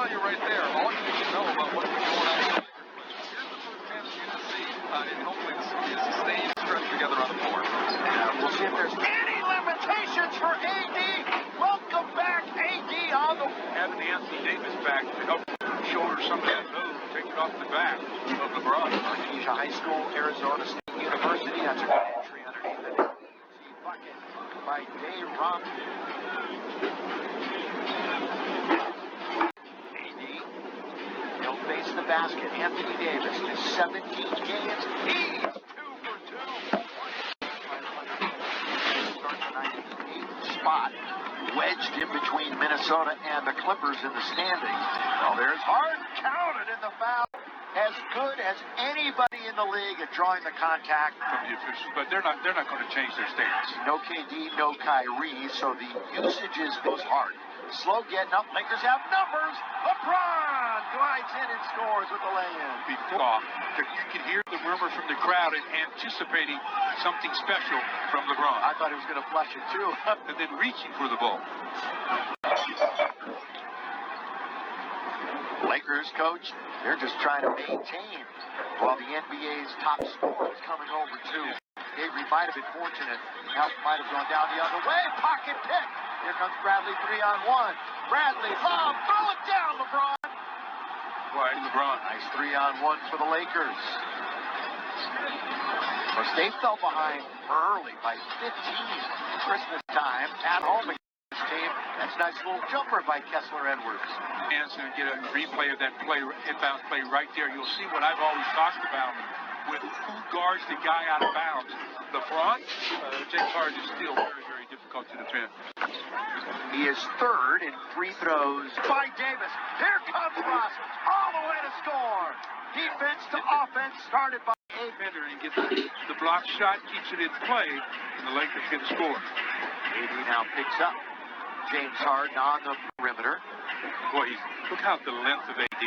tell you right there, all you need to know about what's going on. Here's the first chance you're going to see in hopefully is sustained stretch together on the floor. We'll see if there's any limitations for AD. Welcome back, AD on the... Having Anthony Davis back to help shoulder some of that move, take it off the back of LeBron. Artesia High School, Arizona State University. That's a good entry underneath it. See bucket by Dave Rump. AD, he'll face the basket. Anthony Davis is 17 games. He's 2 for 2. Starts tonight in the 8th spot. Wedged in between Minnesota and the Clippers in the standings. Well, there's Harden counted in the foul. As good as anybody in the league at drawing the contact From the officials, but they're not going to change their stance. No KD, no Kyrie, so the usages goes hard. Slow getting up. Lakers have numbers. LeBron glides in and scores with the lay-in. Before you can hear the murmur from the crowd and anticipating something special from LeBron. I thought he was going to flush it too. And then reaching for the ball. Lakers coach, they're just trying to maintain while the NBA's top scorer is coming over too. Avery might have been fortunate. Help might have gone down the other way. Pocket pick. Here comes Bradley 3-on-1. Bradley, lob, throw it down, LeBron. Why, LeBron? Nice 3-on-1 for the Lakers. Of course, they fell behind early by 15 Christmas time at home against this team. That's a nice little jumper by Kessler Edwards. And get a replay of that play, inbound play right there. You'll see what I've always talked about with who guards the guy out of bounds. LeBron, James Hardens is still very, very difficult to defend. He is third in free throws by Davis. Here comes Russ, all the way to score. Defense to offense, started by Defender and gets the block shot, keeps it in play, and the Lakers get a score. AD now picks up James Harden on the perimeter. Boy, look out the length of AD.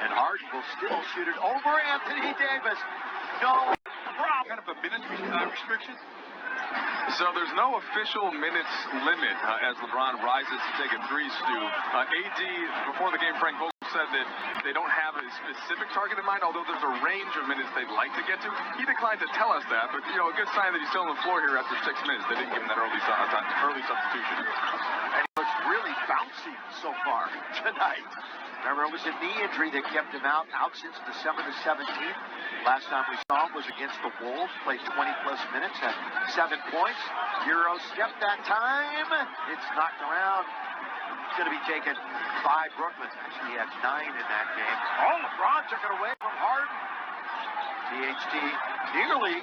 And Harden will still shoot it over Anthony Davis. No problem. Kind of a minute restriction. So there's no official minutes limit as LeBron rises to take a three, Stu. AD, before the game, Frank Vogel said that they don't have a specific target in mind, although there's a range of minutes they'd like to get to. He declined to tell us that, but, a good sign that he's still on the floor here after 6 minutes. They didn't give him that early substitution. And he looks really bouncy so far tonight. Remember, it was a knee injury that kept him out since December the 17th. Last time we saw him was against the Wolves, played 20-plus minutes, had 7 points. Euro step that time. It's knocked around. It's going to be taken by Brooklyn. Actually, he had 9 in that game. Oh, LeBron took it away from Harden. THT nearly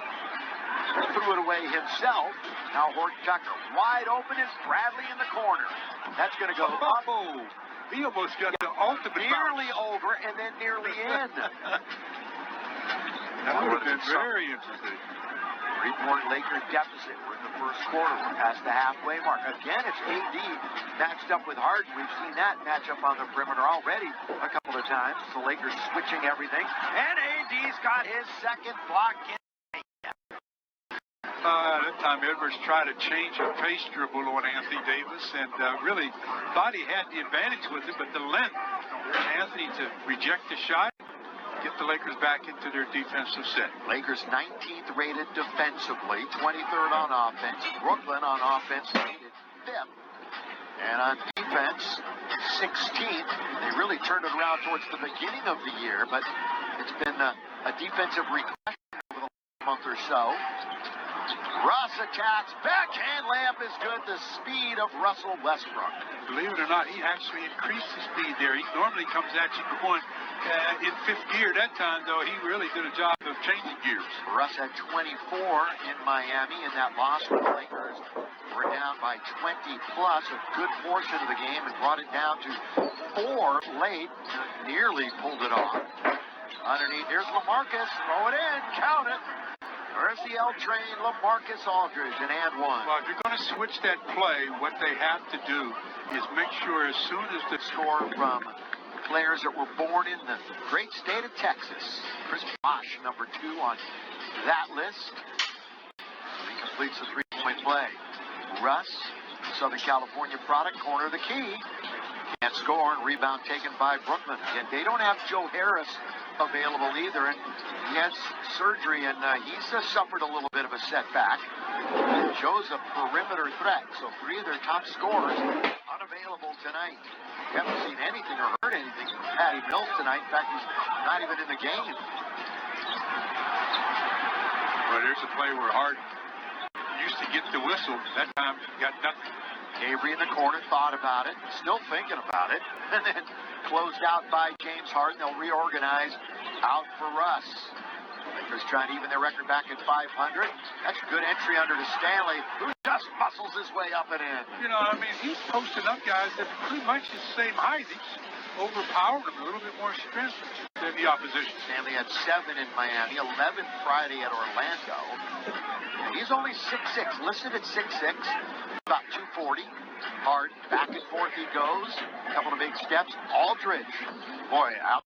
threw it away himself. Now Horton Tucker wide open is Bradley in the corner. That's going to go up. Oh, he almost got the ultimate nearly bounce. over and then nearly in. That would have been very interesting. 3-point Laker deficit. We're in the first quarter. We're past the halfway mark. Again, it's AD matched up with Harden. We've seen that match up on the perimeter already a couple of times. The Lakers switching everything. And AD's got his second block in. That time Edwards tried to change a pace dribble on Anthony Davis and really thought he had the advantage with it, but the length for Anthony to reject the shot, get the Lakers back into their defensive set. Lakers 19th rated defensively, 23rd on offense. Brooklyn on offense rated 5th. And on defense, 16th. They really turned it around towards the beginning of the year, but it's been a defensive regression over the last month or so. Russ attacks, backhand layup is good. The speed of Russell Westbrook. Believe it or not, he actually increased the speed there. He normally comes at you going in 5th gear. That time, though, he really did a job of changing gears. Russ had 24 in Miami in that loss with the Lakers. We're down by 20-plus, a good portion of the game, and brought it down to 4 late. Nearly pulled it off. Underneath, here's LaMarcus. Throw it in, count it. Where's the L train? LaMarcus Aldridge, and one. Well, if you're going to switch that play, what they have to do is make sure as soon as the score from players that were born in the great state of Texas. Chris Bosh, number 2 on that list. He completes the 3-point play. Russ, Southern California product, corner of the key. Can't score, and rebound taken by Brooklyn. Again, they don't have Joe Harris available either, and he has surgery, and he's suffered a little bit of a setback. And Joe's a perimeter threat, so three of their top scorers unavailable tonight. We haven't seen anything or heard anything from Patty Mills tonight. In fact, he's not even in the game. Well, there's a play where Harden used to get the whistle. That time, got nothing. Avery in the corner thought about it, still thinking about it, and then closed out by James Harden. They'll reorganize out for Russ. Lakers trying to even their record back at 500. That's a good entry under to Stanley, who just muscles his way up and in. You know, I mean, he's posting up guys that are pretty much the same height. He's overpowered him, a little bit more strength than the opposition. Stanley had 7 in Miami, 11 Friday at Orlando. And he's only 6'6", listed at 6'6", about 240. Hard, back and forth he goes. A couple of big steps. Aldridge, boy, out.